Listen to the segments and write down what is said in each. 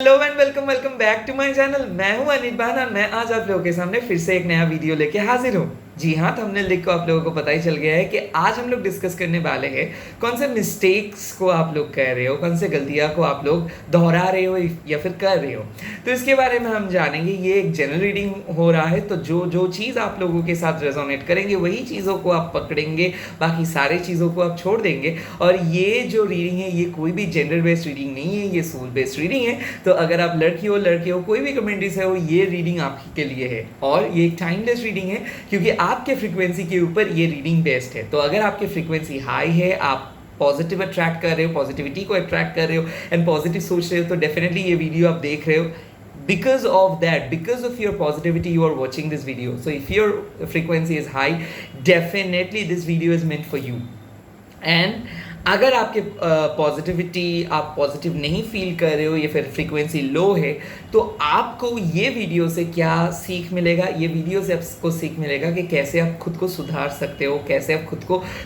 Hello and welcome welcome back to my channel. मैं हूं अनिल भान और मैं आज आप लोगों के सामने फिर से एक नया वीडियो लेके हाजिर हूं। जी हाँ, थंबनेल देख को आप लोगों को पता ही चल गया है कि आज हम लोग डिस्कस करने वाले हैं कौन से मिस्टेक्स को आप लोग कर रहे हो, कौन से गलतियां को आप लोग दोहरा रहे हो या फिर कर रहे हो। तो इसके बारे में हम जानेंगे। ये एक जनरल रीडिंग हो रहा है, तो जो जो चीज़ आप लोगों के साथ रेजोनेट करेंगे वही चीज़ों को आप पकड़ेंगे, बाकी सारी चीज़ों को आप छोड़ देंगे। और ये जो रीडिंग है ये कोई भी जेंडर बेस्ड रीडिंग नहीं है, ये सोल बेस्ड रीडिंग है। तो अगर आप लड़की हो लड़के हो, कोई भी कम्युनिटी से हो, ये रीडिंग आपके लिए है। और ये एक टाइमलेस रीडिंग है क्योंकि आपके फ्रीक्वेंसी के ऊपर ये रीडिंग बेस्ड है। तो अगर आपकी फ्रीक्वेंसी हाई है, आप पॉजिटिव अट्रैक्ट कर रहे हो, पॉजिटिविटी को अट्रैक्ट कर रहे हो एंड पॉजिटिव सोच रहे हो, तो डेफिनेटली ये वीडियो आप देख रहे हो because of that, because of your positivity, you are watching this video. So if your frequency is high, definitely this video is meant for you. And अगर आपके पॉजिटिविटी आप पॉजिटिव नहीं फील कर रहे हो या फिर फ्रीक्वेंसी लो है, तो आपको ये वीडियो से क्या सीख मिलेगा? ये वीडियो से आपको सीख मिलेगा कि कैसे आप खुद को सुधार सकते हो, कैसे आप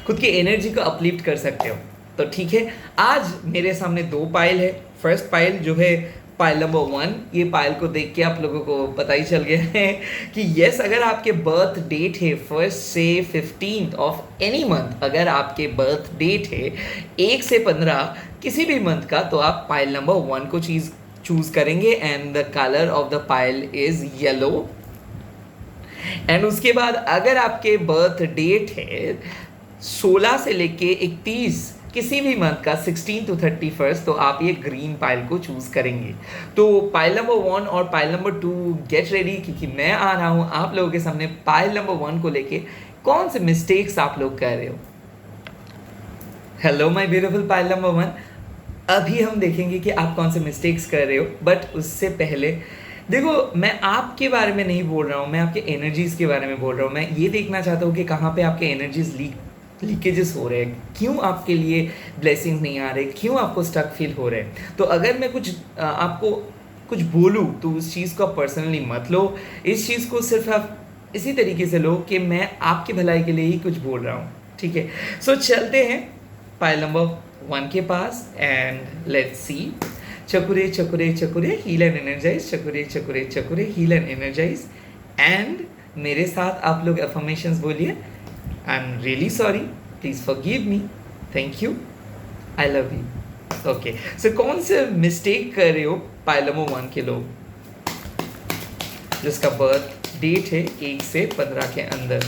खुद की एनर्जी को अपलिफ्ट कर सकते हो। तो ठीक है, आज मेरे सामने दो पाइल है। फर्स्ट पाइल जो है पाइल नंबर 1, ये पाइल को देख के आप लोगों को पता ही चल गया है कि यस, अगर आपके बर्थ डेट है 1 से 15 ऑफ एनी मंथ, अगर आपके बर्थ डेट है 1 से 15 किसी भी मंथ का, तो आप पाइल नंबर 1 को चूज करेंगे and the colour of the pile is yellow. And उसके बाद अगर आपके बर्थ डेट है 16 से लेके 31 किसी भी मंथ का 16 to 31, तो आप ये ग्रीन पाइल को चूज करेंगे। तो पाइल नंबर 1 और पाइल नंबर 2 गेट रेडी, क्योंकि मैं आ रहा हूं आप लोगों के सामने पाइल नंबर 1 को लेके कौन से मिस्टेक्स आप लोग कर रहे हो। Hello my beautiful pile number 1, अभी हम देखेंगे कि आप कौन से मिस्टेक्स कर रहे हो। बट उससे पहले देखो, मैं आपके बारे में नहीं बोल रहा हूँ, मैं आपके एनर्जीज के बारे में बोल रहा हूँ। मैं ये देखना चाहता हूँ कि कहाँ पे आपके एनर्जीज लीकेजेस हो रहे हैं, क्यों आपके लिए ब्लेसिंग्स नहीं आ रहे, क्यों आपको स्टक फील हो रहे हैं। तो अगर मैं आपको कुछ बोलूँ तो उस चीज़ को आप पर्सनली मत लो। इस चीज़ को सिर्फ आप इसी तरीके से लो कि मैं आपकी भलाई के लिए ही कुछ बोल रहा हूँ, ठीक है। सो चलते हैं पाइल नंबर 1 के पास एंड लेट्स सी। चकुरे चकुरे चकुरे हील एंड एनर्जाइज, चकुरे चकुरे चकुरे हील एंड एनर्जाइज। एंड मेरे साथ आप लोग अफर्मेशंस बोलिए। I'm really sorry, please forgive me, thank you, I love you। Okay, so कौन से मिस्टेक कर रहे हो पाइल नंबर 1 के लोग जिसका बर्थ डेट है 1 से 15 के अंदर?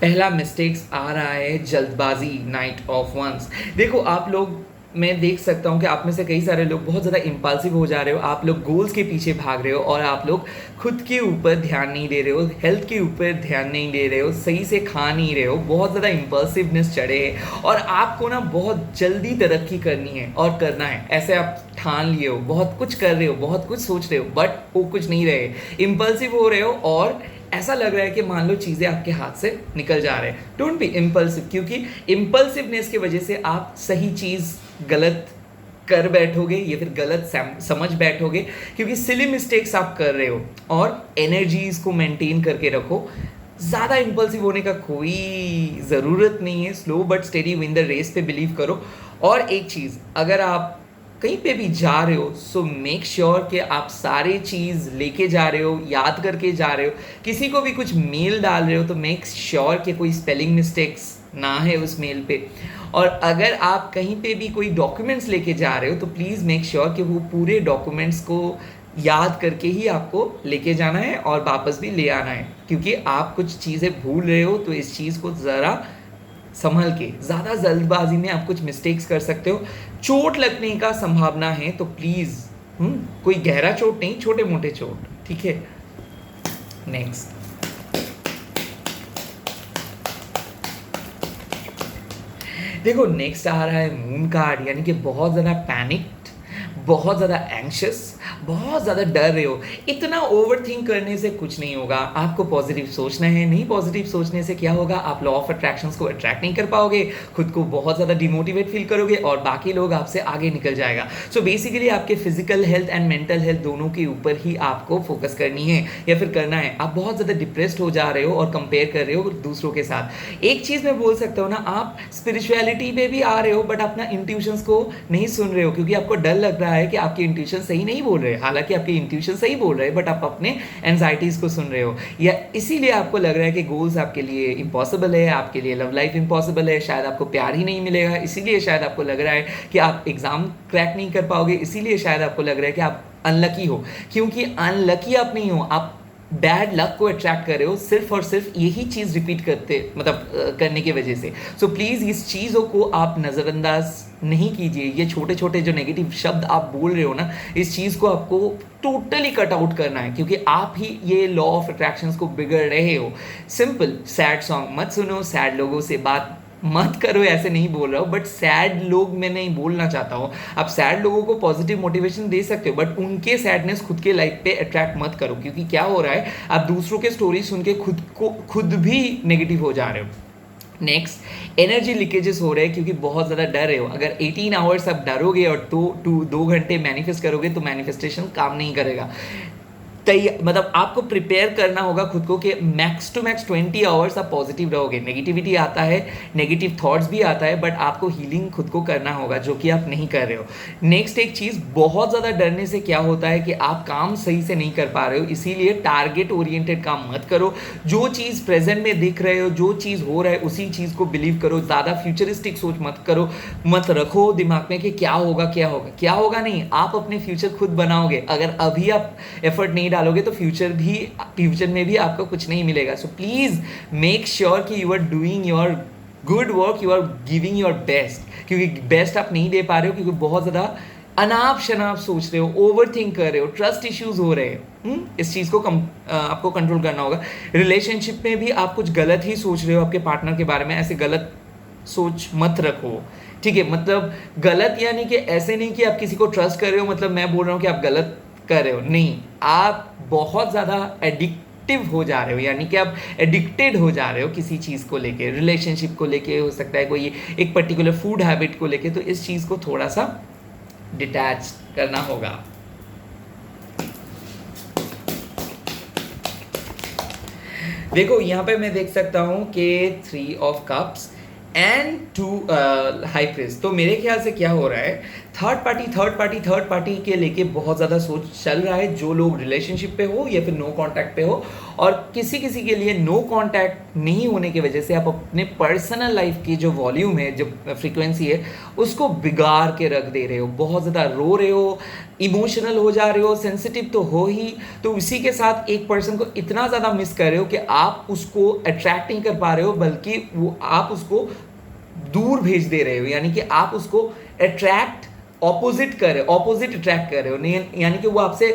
पहला मिस्टेक्स आ रहा है जल्दबाजी, नाइट ऑफ वंस। देखो आप लोग, मैं देख सकता हूँ कि आप में से कई सारे लोग बहुत ज़्यादा इम्पल्सिव हो जा रहे हो। आप लोग गोल्स के पीछे भाग रहे हो और आप लोग खुद के ऊपर ध्यान नहीं दे रहे हो, हेल्थ के ऊपर ध्यान नहीं दे रहे हो, सही से खा नहीं रहे हो, बहुत ज़्यादा इम्पल्सिवनेस चढ़े है और आपको ना बहुत जल्दी तरक्की करनी है और करना है। ऐसे आप ठान लिए हो, बहुत कुछ कर रहे हो, बहुत कुछ सोच रहे हो, बट वो कुछ नहीं रहे, इम्पल्सिव हो रहे हो और ऐसा लग रहा है कि मान लो चीज़ें आपके हाथ से निकल जा रहे हैं। डोंट बी इम्पल्सिव, क्योंकि इम्पल्सिवनेस की वजह से आप सही चीज़ गलत कर बैठोगे या फिर गलत समझ बैठोगे, क्योंकि सिली मिस्टेक्स आप कर रहे हो। और एनर्जीज को मेंटेन करके रखो, ज़्यादा इम्पल्सिव होने का कोई ज़रूरत नहीं है। Slow but steady win the race पे बिलीव करो। और एक चीज़, अगर आप कहीं पे भी जा रहे हो सो मेक श्योर कि आप सारे चीज़ लेके जा रहे हो, याद करके जा रहे हो। किसी को भी कुछ मेल डाल रहे हो तो मेक श्योर कि कोई स्पेलिंग मिस्टेक्स ना है उस मेल पे। और अगर आप कहीं पे भी कोई डॉक्यूमेंट्स लेके जा रहे हो तो प्लीज़ मेक श्योर कि वो पूरे डॉक्यूमेंट्स को याद करके ही आपको लेके जाना है और वापस भी ले आना है, क्योंकि आप कुछ चीज़ें भूल रहे हो। तो इस चीज़ को ज़रा संभल के, ज़्यादा जल्दबाजी में आप कुछ मिस्टेक्स कर सकते हो, चोट लगने का संभावना है। तो प्लीज़ कोई गहरा चोट नहीं, छोटे मोटे चोट, ठीक है। नेक्स्ट, देखो नेक्स्ट आ रहा है मून कार्ड, यानी कि बहुत ज़्यादा पैनिक्ड, बहुत ज़्यादा एंग्शियस बहुत ज़्यादा डर रहे हो, इतना ओवर थिंक करने से कुछ नहीं होगा। आपको पॉजिटिव सोचना है, नहीं पॉजिटिव सोचने से क्या होगा, आप लॉ ऑफ अट्रैक्शंस को अट्रैक्ट नहीं कर पाओगे, खुद को बहुत ज़्यादा डिमोटिवेट फील करोगे और बाकी लोग आपसे आगे निकल जाएगा। सो बेसिकली आपके physical health and mental health दोनों के ऊपर ही आपको फोकस करनी है या फिर करना है। आप बहुत ज़्यादा डिप्रेस्ड हो जा रहे हो और कंपेयर कर रहे हो दूसरों के साथ। एक चीज़ मैं बोल सकता हूँ ना, आप स्पिरिचुअलिटी में भी आ रहे हो बट अपना इंट्यूशंस को नहीं सुन रहे हो, क्योंकि आपको डर लग रहा है कि आपके इंट्यूशन सही नहीं बोल रहे। हालांकि आपके इंट्यूशन सही बोल रहे हैं बट आप अपने एंजाइटीज़ को सुन रहे हो, या इसीलिए आपको लग रहा है कि गोल्स आपके लिए इम्पॉसिबल है, आपके लिए लव लाइफ इम्पॉसिबल है, शायद आपको प्यार ही नहीं मिलेगा, इसीलिए शायद आपको लग रहा है कि आप एग्ज़ाम क्रैक नहीं कर पाओगे, इसीलिए शायद आपको लग रहा है कि आप अनलकी हो। क्योंकि अनलकी आप नहीं हो, आप बैड लक को अट्रैक्ट कर रहे हो सिर्फ और सिर्फ यही चीज़ रिपीट करने की वजह से। सो प्लीज़ इस चीज़ों को आप नज़रअंदाज नहीं कीजिए। ये छोटे छोटे जो नेगेटिव शब्द आप बोल रहे हो ना, इस चीज़ को आपको टोटली कट आउट करना है, क्योंकि आप ही ये लॉ ऑफ अट्रैक्शंस को बिगड़ रहे हो। सिंपल, सैड सॉन्ग मत सुनो, सैड लोगों से बात मत करो, ऐसे नहीं बोल रहा हूँ, बट सैड लोग मैं नहीं बोलना चाहता हूँ। आप सैड लोगों को पॉजिटिव मोटिवेशन दे सकते हो बट उनके सैडनेस खुद के लाइफ पे अट्रैक्ट मत करो, क्योंकि क्या हो रहा है, आप दूसरों के स्टोरी सुन के खुद भी नेगेटिव हो जा रहे हो। नेक्स्ट, एनर्जी लीकेजेस हो रहे हैं क्योंकि बहुत ज़्यादा डर रहे हो। अगर 18 आवर्स आप डरोगे और 2 घंटे मैनिफेस्ट करोगे तो मैनिफेस्टेशन काम नहीं करेगा। मतलब आपको प्रिपेयर करना होगा खुद को कि मैक्स टू मैक्स 20 आवर्स आप पॉजिटिव रहोगे। नेगेटिविटी आता है, नेगेटिव थॉट्स भी आता है, बट आपको हीलिंग खुद को करना होगा, जो कि आप नहीं कर रहे हो। नेक्स्ट एक चीज़, बहुत ज़्यादा डरने से क्या होता है कि आप काम सही से नहीं कर पा रहे हो, इसीलिए टारगेट ओरिएंटेड काम मत करो। जो चीज़ प्रेजेंट में दिख रहे हो, जो चीज़ हो रहा है उसी चीज़ को बिलीव करो। ज़्यादा फ्यूचरिस्टिक सोच मत करो, मत रखो दिमाग में कि क्या होगा क्या होगा क्या होगा। नहीं, आप अपने फ्यूचर खुद बनाओगे। अगर अभी आप एफर्ट नहीं डालोगे तो फ्यूचर में भी आपको कुछ नहीं मिलेगा। सो प्लीज़ मेक श्योर कि you are doing your good work, you are giving your best, क्योंकि बेस्ट आप नहीं दे पा रहे हो क्योंकि बहुत ज़्यादा अनाप शनाप सोच रहे हो, ओवर थिंक कर रहे हो, ट्रस्ट इश्यूज हो रहे हैं। इस चीज़ को आपको कंट्रोल करना होगा। रिलेशनशिप में भी आप कुछ गलत ही सोच रहे हो आपके पार्टनर के बारे में, ऐसे गलत सोच मत रखो, ठीक है। मतलब गलत यानी कि ऐसे नहीं कि आप किसी को ट्रस्ट कर रहे हो, मतलब मैं बोल रहा हूँ कि आप गलत कर रहे हो, नहीं, आप बहुत ज़्यादा एडिक्टिव हो जा रहे हो, यानी कि आप एडिक्टेड हो जा रहे हो किसी चीज़ को लेके, रिलेशनशिप को लेके, हो सकता है कोई एक पर्टिकुलर फूड हैबिट को लेके। तो इस चीज़ को थोड़ा सा डिटैच करना होगा। देखो यहाँ पे मैं देख सकता हूँ कि 3 of cups and 2 high priest. तो मेरे ख्याल से क्या हो रहा है, थर्ड पार्टी के लेके बहुत ज़्यादा सोच चल रहा है। जो लोग रिलेशनशिप पे हो या फिर नो कांटेक्ट पे हो, और किसी के लिए नो कांटेक्ट नहीं होने की वजह से आप अपने पर्सनल लाइफ की जो वॉल्यूम है, जो फ्रीक्वेंसी है, उसको बिगाड़ के रख दे रहे हो। बहुत ज़्यादा रो रहे हो, इमोशनल हो जा रहे हो, सेंसिटिव तो हो ही, तो इसी के साथ एक पर्सन को इतना ज़्यादा मिस कर रहे हो कि आप उसको अट्रैक्ट नहीं कर पा रहे हो, बल्कि वो आप उसको दूर भेज दे रहे हो। यानी कि आप उसको ऑपोजिट अट्रैक्ट कर रहे हो, यानी कि वो आपसे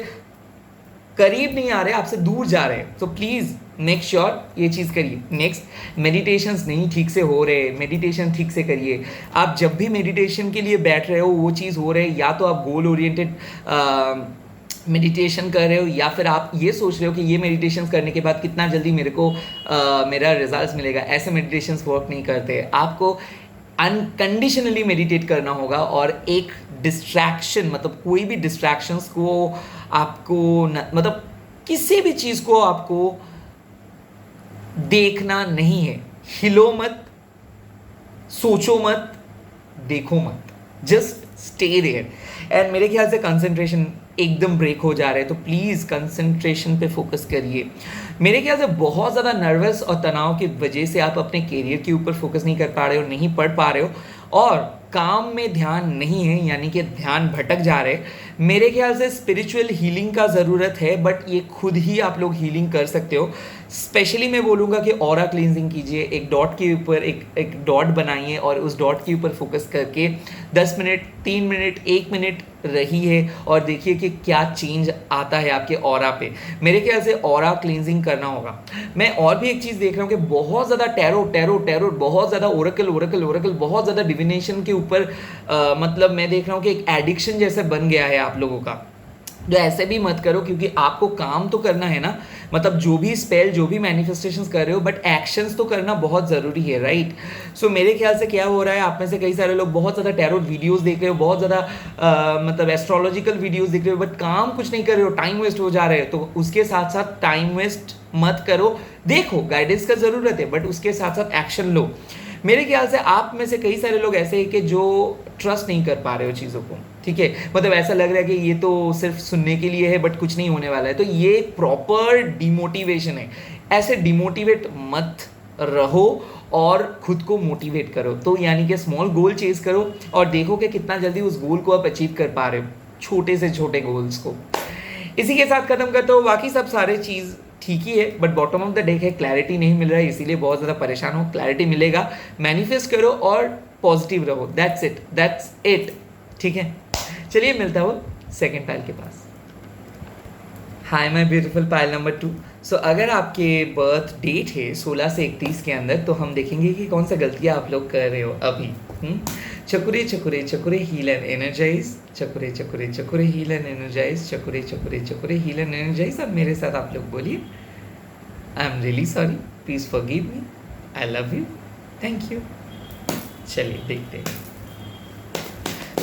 करीब नहीं आ रहे, आपसे दूर जा रहे हैं। तो प्लीज़ मेक श्योर ये चीज़ करिए। नेक्स्ट, मेडिटेशंस नहीं ठीक से हो रहे, मेडिटेशन ठीक से करिए। आप जब भी मेडिटेशन के लिए बैठ रहे हो वो चीज़ हो रहे, या तो आप गोल ओरिएंटेड मेडिटेशन कर रहे हो, या फिर आप ये सोच रहे हो कि ये मेडिटेशन करने के बाद कितना जल्दी मेरे को मेरा रिजल्ट मिलेगा। ऐसे मेडिटेशन वर्क नहीं करते। आपको अनकंडीशनली मेडिटेट करना होगा, और एक डिस्ट्रैक्शन, मतलब कोई भी डिस्ट्रैक्शंस को आपको मतलब किसी भी चीज़ को आपको देखना नहीं है। हिलो मत, सोचो मत, देखो मत, जस्ट स्टे देयर। एंड मेरे ख्याल से कंसंट्रेशन एकदम ब्रेक हो जा रहे हैं, तो प्लीज़ कंसंट्रेशन पे फोकस करिए। मेरे ख्याल से बहुत ज़्यादा नर्वस और तनाव की वजह से आप अपने करियर के ऊपर फोकस नहीं कर पा रहे हो, नहीं पढ़ पा रहे हो, और काम में ध्यान नहीं है, यानी कि ध्यान भटक जा रहे। मेरे ख्याल से स्पिरिचुअल हीलिंग का ज़रूरत है, बट ये खुद ही आप लोग हीलिंग कर सकते हो। स्पेशली मैं बोलूँगा कि ऑरा क्लींजिंग कीजिए। एक डॉट के ऊपर एक डॉट बनाइए और उस डॉट के ऊपर फोकस करके 10 मिनट, 3 मिनट, 1 मिनट रहिए और देखिए कि क्या चेंज आता है आपके ऑरा पे। मेरे ख्याल से ऑरा क्लींजिंग करना होगा। मैं और भी एक चीज़ देख रहा हूँ कि बहुत ज़्यादा टैरो, बहुत ज़्यादा ओरेकल, बहुत ज़्यादा डिविनेशन के ऊपर मतलब मैं देख रहा हूँ कि एक एडिक्शन जैसा बन गया है आप लोगों का। तो ऐसे भी मत करो, क्योंकि आपको काम तो करना है ना, मतलब जो भी स्पेल, जो भी मैनिफेस्टेशंस कर रहे हो, बट एक्शंस तो करना बहुत ज़रूरी है, राइट? सो मेरे ख्याल से क्या हो रहा है, आप में से कई सारे लोग बहुत ज़्यादा टैरोट वीडियोस देख रहे हो, बहुत ज़्यादा मतलब एस्ट्रोलॉजिकल वीडियोस देख रहे हो, बट काम कुछ नहीं कर रहे हो, टाइम वेस्ट हो जा रहे हो। तो उसके साथ साथ टाइम वेस्ट मत करो, देखो गाइडेंस का ज़रूरत है, बट उसके साथ साथ एक्शन लो। मेरे ख्याल से आप में से कई सारे लोग ऐसे हैं कि जो ट्रस्ट नहीं कर पा रहे हो चीज़ों को, ठीक है? मतलब ऐसा लग रहा है कि ये तो सिर्फ सुनने के लिए है, बट कुछ नहीं होने वाला है। तो ये प्रॉपर डिमोटिवेशन है। ऐसे डिमोटिवेट मत रहो और खुद को मोटिवेट करो। तो यानी कि स्मॉल गोल चेज करो और देखो कि कितना जल्दी उस गोल को आप अचीव कर पा रहे हो, छोटे से छोटे गोल्स को। इसी के साथ खत्म करते हो, बाकी सब सारे चीज़ ठीक ही है, but bottom of the day है, क्लैरिटी नहीं मिल रहा है, इसीलिए बहुत ज़्यादा परेशान हो। क्लैरिटी मिलेगा, मैनिफेस्ट करो और पॉजिटिव रहो। दैट्स इट, ठीक है? चलिए मिलता हूँ सेकेंड पाइल के पास। Hi my beautiful pile number 2। So अगर आपके बर्थ डेट है 16 से 31 के अंदर, तो हम देखेंगे कि कौन सा गलतियाँ आप लोग कर रहे हो अभी। चकुरे चकुरे चकुरे हील एंड एनर्जाइज, चकुरे चकुरे चकुरे हील एंड एनर्जाइज, चकुरे चकुरे चकुरे हील एंड एनर्जाइज। अब मेरे साथ आप लोग बोलिए, I am really sorry, please forgive me, I love you, thank you. चलिए देखते हैं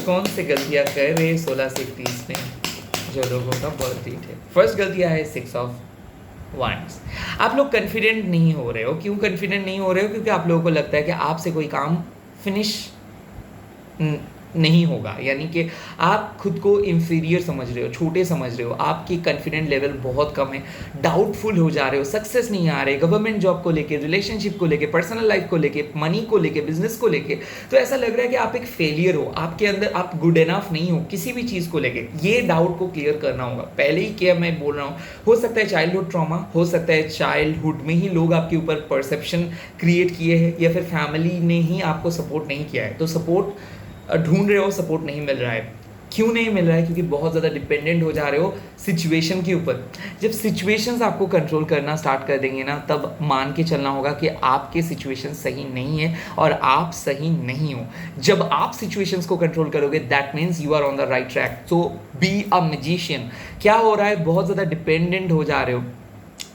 कौन से गलतियाँ कर रहे हैं 16 से 31 में जो लोगों का बर्थ डेट है। फर्स्ट गलतियाँ है 6 ऑफ वंड्स। आप लोग कॉन्फिडेंट नहीं हो रहे हो। क्यों कॉन्फिडेंट नहीं हो रहे हो? क्योंकि आप लोगों को लगता है कि आपसे कोई काम फिनिश नहीं होगा, यानी कि आप खुद को इंफीरियर समझ रहे हो, छोटे समझ रहे हो, आपकी कॉन्फिडेंट लेवल बहुत कम है, डाउटफुल हो जा रहे हो, सक्सेस नहीं आ रहे, गवर्नमेंट जॉब को लेके, रिलेशनशिप को लेके, पर्सनल लाइफ को लेके, मनी को लेके, बिजनेस को लेके। तो ऐसा लग रहा है कि आप एक फेलियर हो, आपके अंदर आप गुड एनफ नहीं हो किसी भी चीज़ को लेके। ये डाउट को क्लियर करना होगा। पहले ही क्या मैं बोल रहा हूँ, हो सकता है चाइल्डहुड ट्रॉमा, हो सकता है चाइल्डहुड में ही लोग आपके ऊपर परसेप्शन क्रिएट किए हैं, या फिर फैमिली ने ही आपको सपोर्ट नहीं किया है। तो सपोर्ट ढूंढ रहे हो, सपोर्ट नहीं मिल रहा है। क्यों नहीं मिल रहा है? क्योंकि बहुत ज़्यादा डिपेंडेंट हो जा रहे हो सिचुएशन के ऊपर। जब सिचुएशंस आपको कंट्रोल करना स्टार्ट कर देंगे ना, तब मान के चलना होगा कि आपके सिचुएशन सही नहीं है और आप सही नहीं हो। जब आप सिचुएशंस को कंट्रोल करोगे, that means you are on the right track. So be a magician. क्या हो रहा है? बहुत ज़्यादा डिपेंडेंट हो जा रहे हो।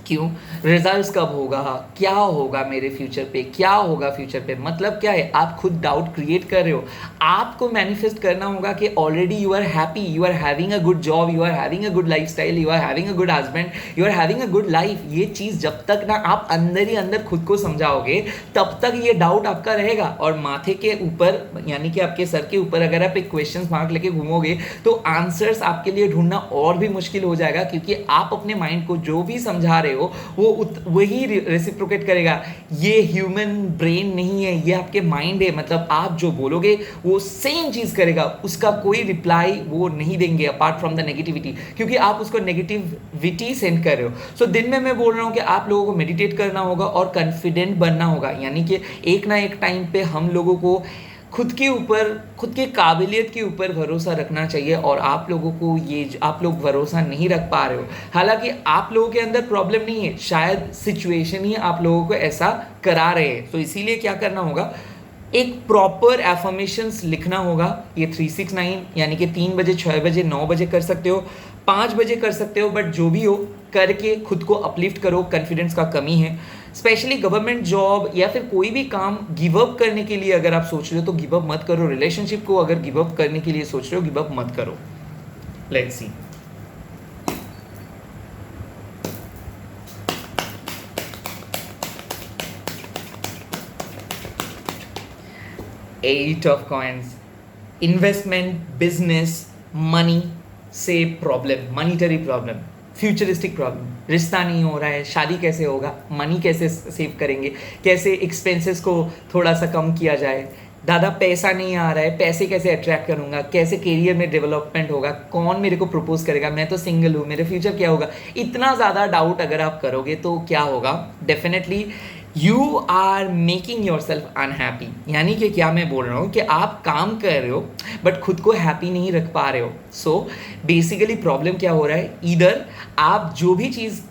क्यों? रिजल्ट्स कब होगा, क्या होगा मेरे फ्यूचर पे, क्या होगा फ्यूचर पे, मतलब क्या है? आप खुद डाउट क्रिएट कर रहे हो। आपको मैनिफेस्ट करना होगा कि already you are happy, you are having a good job, you are having a good lifestyle, you are having a good husband, you are having a good life. ये चीज़ जब तक ना आप अंदर ही अंदर खुद को समझाओगे, तब तक ये डाउट आपका रहेगा। और माथे के ऊपर, यानी कि आपके सर के ऊपर अगर आप एक क्वेश्चन मार्क लेके घूमोगे, तो आंसर्स आपके लिए ढूंढना और भी मुश्किल हो जाएगा, क्योंकि आप अपने माइंड को जो भी समझा रहे हो वो वही रेसिप्रोकेट करेगा। ये ह्यूमन ब्रेन नहीं है, ये आपके माइंड है। मतलब आप जो बोलोगे वो सेम चीज़ करेगा, उसका कोई रिप्लाई वो नहीं देंगे अपार्ट फ्रॉम द नेगेटिविटी, क्योंकि आप उसको नेगेटिविटी सेंड कर रहे हो। सो दिन में मैं बोल रहा हूँ कि आप लोगों को मेडिटेट करना होगा और कॉन्फिडेंट बनना होगा। यानी कि एक ना एक टाइम पे हम लोगों को खुद के ऊपर, खुद की काबिलियत के ऊपर भरोसा रखना चाहिए। और आप लोगों को ये, आप लोग भरोसा नहीं रख पा रहे हो। हालांकि आप लोगों के अंदर प्रॉब्लम नहीं है, शायद सिचुएशन ही आप लोगों को ऐसा करा रहे हैं। तो इसीलिए क्या करना होगा, एक प्रॉपर एफर्मेशंस लिखना होगा। ये 369 यानी कि 3 बजे, 6 बजे, 9 बजे कर सकते हो, 5 बजे कर सकते हो, बट जो भी हो करके खुद को अपलिफ्ट करो। कॉन्फिडेंस का कमी है, स्पेशली गवर्नमेंट जॉब या फिर कोई भी काम गिव अप करने के लिए अगर आप सोच रहे हो तो गिव अप मत करो। रिलेशनशिप को अगर गिव अप करने के लिए सोच रहे हो, गिव अप मत करो। Let's see. Eight of coins. Investment, business, money से problem, monetary problem, futuristic problem. रिश्ता नहीं हो रहा है, शादी कैसे होगा, मनी कैसे सेव करेंगे, कैसे एक्सपेंसेस को थोड़ा सा कम किया जाए, दादा पैसा नहीं आ रहा है, पैसे कैसे अट्रैक्ट करूँगा, कैसे करियर में डेवलपमेंट होगा, कौन मेरे को प्रपोज करेगा, मैं तो सिंगल हूँ, मेरे फ्यूचर क्या होगा। इतना ज़्यादा डाउट अगर आप करोगे तो क्या होगा, definitely you are making yourself unhappy. यानी कि क्या मैं बोल रहा हूँ कि आप काम कर रहे हो बट खुद को हैप्पी नहीं रख पा रहे हो। सो बेसिकली प्रॉब्लम क्या हो रहा है, इधर आप जो भी चीज़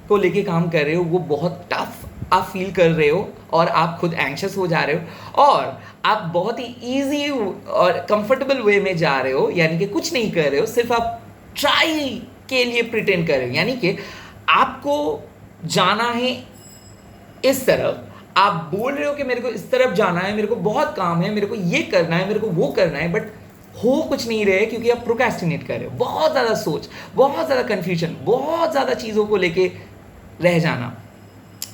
को लेके काम कर रहे हो वो बहुत टफ आप फील कर रहे हो और आप खुद एंग्शियस हो जा रहे हो, और आप बहुत ही ईजी और कंफर्टेबल वे में जा रहे हो, यानी कि कुछ नहीं कर रहे हो, सिर्फ आप ट्राई के लिए प्रिटेंड कर रहे हो, यानी कि आपको जाना है इस तरफ, आप बोल रहे हो कि मेरे को इस तरफ जाना है, मेरे को बहुत काम है, मेरे को ये करना है, मेरे को वो करना है, बट हो कुछ नहीं रहे क्योंकि आप प्रोक्रेस्टिनेट कर रहे हो। बहुत ज़्यादा सोच, बहुत ज़्यादा कन्फ्यूजन, बहुत ज़्यादा चीज़ों को लेके रह जाना।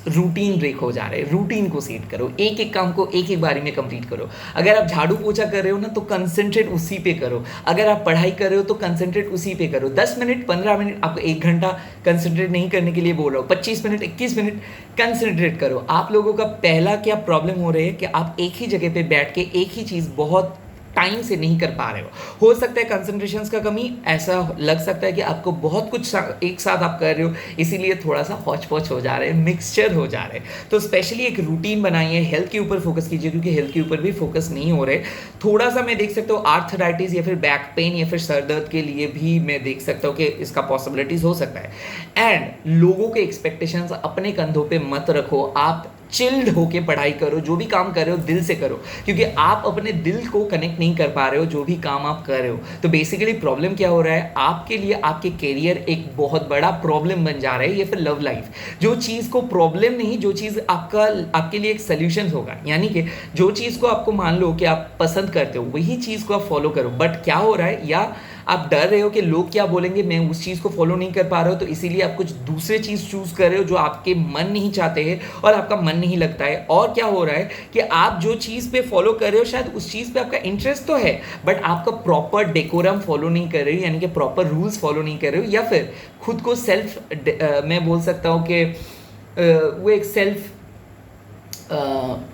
रूटीन ब्रेक हो जा रहे हैं। रूटीन को सेट करो, एक एक काम को एक एक बारी में कंप्लीट करो। अगर आप झाड़ू पोछा कर रहे हो ना तो कंसंट्रेट उसी पे करो। अगर आप पढ़ाई कर रहे हो तो कंसंट्रेट उसी पे करो। 10 मिनट 15 मिनट, आपको 1 घंटा कंसंट्रेट नहीं करने के लिए बोल रहा हूँ, 25 मिनट 21 मिनट कंसंट्रेट करो। आप लोगों का पहला क्या प्रॉब्लम हो रही है कि आप एक ही जगह पे बैठ के एक ही चीज़ बहुत टाइम से नहीं कर पा रहे हो सकता है कंसंट्रेशन का कमी, ऐसा लग सकता है कि आपको बहुत कुछ एक साथ आप कर रहे हो, इसीलिए थोड़ा सा हौच पौच हो जा रहे हैं, मिक्सचर हो जा रहे हैं। तो स्पेशली एक रूटीन बनाइए, हेल्थ के ऊपर फोकस कीजिए, क्योंकि हेल्थ के ऊपर भी फोकस नहीं हो रहे। थोड़ा सा मैं देख सकता हूँ आर्थराइटिस या फिर बैक पेन या फिर सर दर्द के लिए भी मैं देख सकता हूँ कि इसका पॉसिबिलिटीज हो सकता है। एंड लोगों के एक्सपेक्टेशंस अपने कंधों पे मत रखो, आप चिल्ड होके पढ़ाई करो, जो भी काम कर रहे हो दिल से करो, क्योंकि आप अपने दिल को कनेक्ट नहीं कर पा रहे हो जो भी काम आप कर रहे हो। तो बेसिकली प्रॉब्लम क्या हो रहा है आपके लिए, आपके करियर एक बहुत बड़ा प्रॉब्लम बन जा रहा है, या फिर लव लाइफ। जो चीज़ को प्रॉब्लम नहीं, जो चीज़ आपके लिए एक सोल्यूशन होगा, यानी कि जो चीज़ को आपको मान लो कि आप पसंद करते हो वही चीज़ को आप फॉलो करो। बट क्या हो रहा है, या आप डर रहे हो कि लोग क्या बोलेंगे, मैं उस चीज़ को फॉलो नहीं कर पा रहा हूँ, तो इसीलिए आप कुछ दूसरे चीज़ चूज कर रहे हो जो आपके मन नहीं चाहते हैं और आपका मन नहीं लगता है। और क्या हो रहा है कि आप जो चीज़ पे फॉलो कर रहे हो शायद उस चीज़ पे आपका इंटरेस्ट तो है, बट आपका प्रॉपर डेकोरम फॉलो नहीं कर रहे हो, यानी कि प्रॉपर रूल्स फॉलो नहीं कर रहे हो, या फिर खुद को सेल्फ मैं बोल सकता हूँ कि वो एक सेल्फ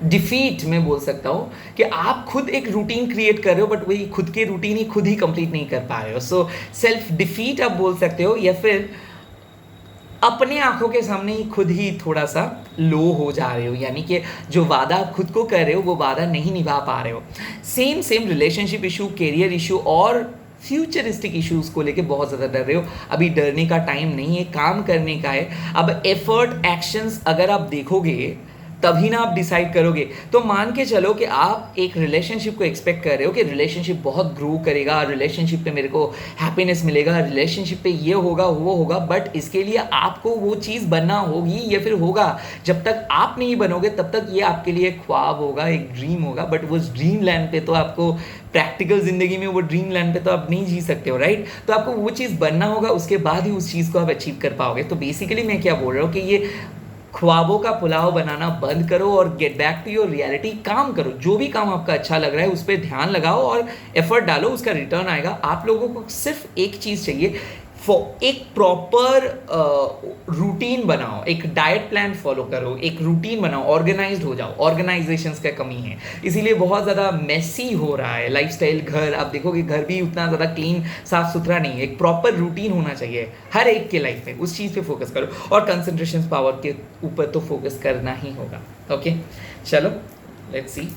डिफीट में बोल सकता हूँ कि आप खुद एक रूटीन क्रिएट कर रहे हो, बट वही खुद के रूटीन ही खुद ही कंप्लीट नहीं कर पा रहे हो। सो सेल्फ डिफीट आप बोल सकते हो, या फिर अपने आंखों के सामने ही खुद ही थोड़ा सा लो हो जा रहे हो, यानी कि जो वादा आप खुद को कर रहे हो वो वादा नहीं निभा पा रहे हो। Same relationship issue, career issue और फ्यूचरिस्टिक इश्यूज़ को लेके बहुत ज़्यादा डर रहे हो। अभी डरने का टाइम नहीं है, काम करने का है। अब एफर्ट एक्शंस अगर आप देखोगे तभी ना आप डिसाइड करोगे। तो मान के चलो कि आप एक रिलेशनशिप को एक्सपेक्ट कर रहे हो कि रिलेशनशिप बहुत ग्रो करेगा, रिलेशनशिप पे मेरे को हैप्पीनेस मिलेगा, रिलेशनशिप पे ये होगा वो होगा, बट इसके लिए आपको वो चीज़ बनना होगी या फिर होगा। जब तक आप नहीं बनोगे तब तक ये आपके लिए एक ख्वाब होगा, एक ड्रीम होगा, बट वो ड्रीम लैंड पे तो आपको प्रैक्टिकल ज़िंदगी में वो ड्रीम लैंड पे तो आप नहीं जी सकते हो, राइट। तो आपको वो चीज़ बनना होगा, उसके बाद ही उस चीज़ को आप अचीव कर पाओगे। तो बेसिकली मैं क्या बोल रहा हूँ कि ये ख्वाबों का पुलाव बनाना बंद करो और get back to your reality. काम करो, जो भी काम आपका अच्छा लग रहा है उस पर ध्यान लगाओ और एफर्ट डालो, उसका रिटर्न आएगा। आप लोगों को सिर्फ एक चीज़ चाहिए, एक प्रॉपर रूटीन बनाओ, एक डाइट प्लान फॉलो करो, एक रूटीन बनाओ, ऑर्गेनाइज्ड हो जाओ। ऑर्गेनाइजेशंस का कमी है, इसीलिए बहुत ज़्यादा मेसी हो रहा है लाइफस्टाइल। घर आप देखोगे, घर भी उतना ज़्यादा क्लीन साफ सुथरा नहीं है। एक प्रॉपर रूटीन होना चाहिए हर एक के लाइफ में, उस चीज़ पे फोकस करो और कंसंट्रेशन पावर के ऊपर तो फोकस करना ही होगा। ओके, चलो लेट्स सी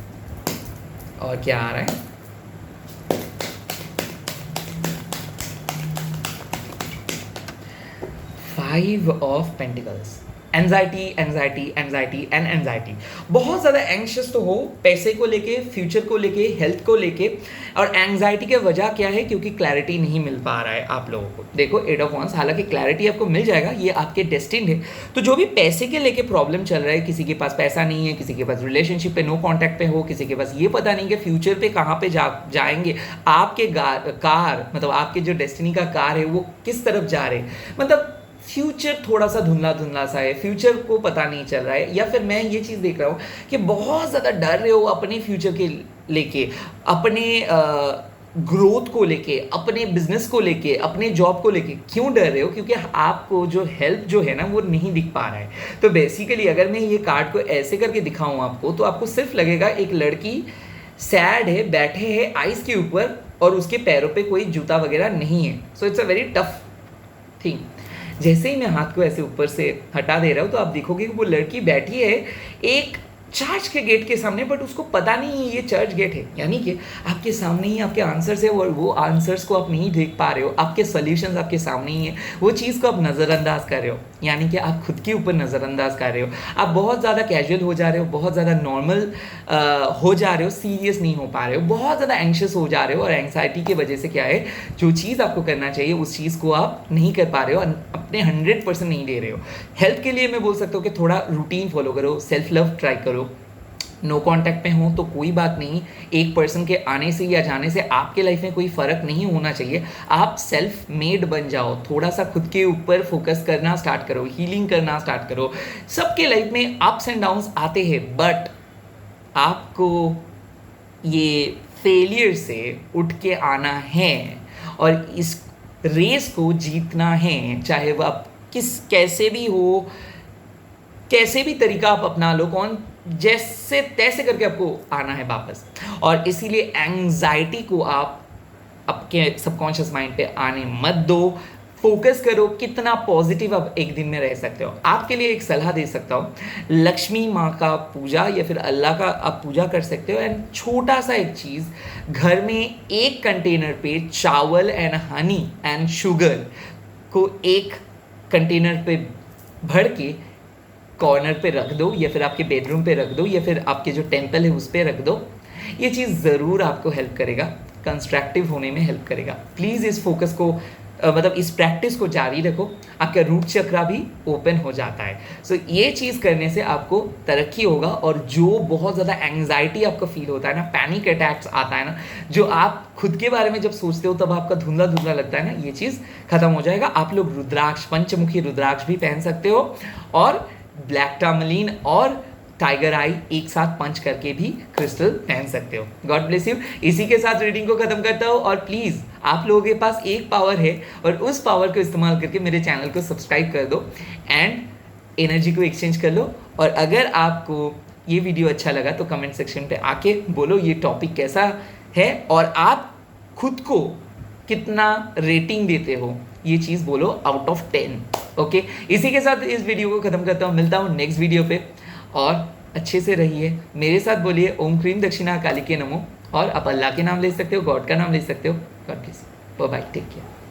और क्या आ रहा है। 5 of pentacles, anxiety anxiety anxiety and anxiety. बहुत ज़्यादा एंग्शियस तो हो पैसे को लेके, फ्यूचर को लेके, हेल्थ को लेके। और एंजाइटी की वजह क्या है, क्योंकि क्लैरिटी नहीं मिल पा रहा है आप लोगों को। देखो 8 ऑफ वांस, हालांकि क्लैरिटी आपको मिल जाएगा, ये आपके डेस्टिन्ड है। तो जो भी पैसे के लेके प्रॉब्लम चल रहा है, किसी के पास पैसा नहीं है, किसी के पास रिलेशनशिप पे नो कॉन्टैक्ट पे हो, किसी के पास ये पता नहीं कि फ्यूचर पे कहाँ पे जाएंगे, आपके कार मतलब आपके जो डेस्टिनी का कार है वो किस तरफ जा रहे हैं, मतलब फ्यूचर थोड़ा सा धुंधला धुंधला सा है, फ्यूचर को पता नहीं चल रहा है। या फिर मैं ये चीज़ देख रहा हूँ कि बहुत ज़्यादा डर रहे हो अपने फ्यूचर के लेके, अपने ग्रोथ को लेके, अपने बिजनेस को लेके, अपने जॉब को लेके। क्यों डर रहे हो, क्योंकि आपको जो हेल्प जो है ना वो नहीं दिख पा रहा है। तो बेसिकली अगर मैं ये कार्ड को ऐसे करके दिखाऊँ आपको, तो आपको सिर्फ लगेगा एक लड़की सैड है, बैठे है आइस के ऊपर और उसके पैरों पे कोई जूता वगैरह नहीं है। So it's a very tough thing. जैसे ही मैं हाथ को ऐसे ऊपर से हटा दे रहा हूँ तो आप देखोगे कि वो लड़की बैठी है एक चर्च के गेट के सामने, बट उसको पता नहीं है ये चर्च गेट है। यानी कि आपके सामने ही आपके आंसर्स है और वो आंसर्स को आप नहीं देख पा रहे हो, आपके सॉल्यूशंस आपके सामने ही है, वो चीज़ को आप नज़रअंदाज कर रहे हो। यानी कि आप खुद के ऊपर नज़रअंदाज कर रहे हो, आप बहुत ज़्यादा कैजुअल हो जा रहे हो, बहुत ज़्यादा नॉर्मल हो जा रहे हो, सीरियस नहीं हो पा रहे हो, बहुत ज़्यादा एंशियस हो जा रहे हो। और एंग्जाइटी की वजह से क्या है, जो चीज़ आपको करना चाहिए उस चीज़ को आप नहीं कर पा रहे हो, अपने 100% नहीं दे रहे हो। हेल्थ के लिए मैं बोल सकता हूँ कि थोड़ा रूटीन फॉलो करो, सेल्फ लव ट्राई करो। नो कांटेक्ट में हो तो कोई बात नहीं, एक पर्सन के आने से या जाने से आपके लाइफ में कोई फ़र्क नहीं होना चाहिए। आप सेल्फ मेड बन जाओ, थोड़ा सा खुद के ऊपर फोकस करना स्टार्ट करो, हीलिंग करना स्टार्ट करो। सबके लाइफ में अप्स एंड डाउन्स आते हैं, बट आपको ये फेलियर से उठ के आना है और इस रेस को जीतना है, चाहे वह आप कैसे भी हो, कैसे भी तरीका आप अपना लो, कौन जैसे तैसे करके आपको आना है वापस। और इसीलिए एंग्जाइटी को आप आपके सबकॉन्शियस माइंड पे आने मत दो। फोकस करो कितना पॉजिटिव आप एक दिन में रह सकते हो। आपके लिए एक सलाह दे सकता हूँ, लक्ष्मी माँ का पूजा या फिर अल्लाह का आप पूजा कर सकते हो। एंड छोटा सा एक चीज़, घर में एक कंटेनर पे चावल एंड हनी एंड शुगर को एक कंटेनर पे भर के कॉर्नर पे रख दो, या फिर आपके बेडरूम पे रख दो, या फिर आपके जो टेंपल है उस पर रख दो। ये चीज़ ज़रूर आपको हेल्प करेगा, कंस्ट्रक्टिव होने में हेल्प करेगा। प्लीज़ इस फोकस को मतलब इस प्रैक्टिस को जारी रखो, आपका रूट चक्रा भी ओपन हो जाता है। सो ये चीज़ करने से आपको तरक्की होगा। और जो बहुत ज़्यादा एंग्जाइटी आपको फील होता है ना, पैनिक अटैक्स आता है ना, जो आप खुद के बारे में जब सोचते हो तब आपका धुंधला धुंधला लगता है ना, ये चीज़ खत्म हो जाएगा। आप लोग रुद्राक्ष, पंचमुखी रुद्राक्ष भी पहन सकते हो, और ब्लैक टार्मलिन और टाइगर आई एक साथ पंच करके भी क्रिस्टल पहन सकते हो। God bless you. इसी के साथ रीडिंग को खत्म करता हूँ। और प्लीज़ आप लोगों के पास एक पावर है, और उस पावर को इस्तेमाल करके मेरे चैनल को सब्सक्राइब कर दो एंड एनर्जी को एक्सचेंज कर लो। और अगर आपको ये वीडियो अच्छा लगा तो कमेंट सेक्शन पे आके बोलो ये टॉपिक कैसा है, और आप खुद को कितना रेटिंग देते हो, ये चीज़ बोलो आउट ऑफ 10। ओके, इसी के साथ इस वीडियो को खत्म करता हूँ। मिलता हूँ नेक्स्ट वीडियो पे, और अच्छे से रहिए। मेरे साथ बोलिए ओम क्रीम दक्षिणा काली के नमो, और आप अल्लाह के नाम ले सकते हो, गॉड का नाम ले सकते हो। God bless you, bye bye, take care.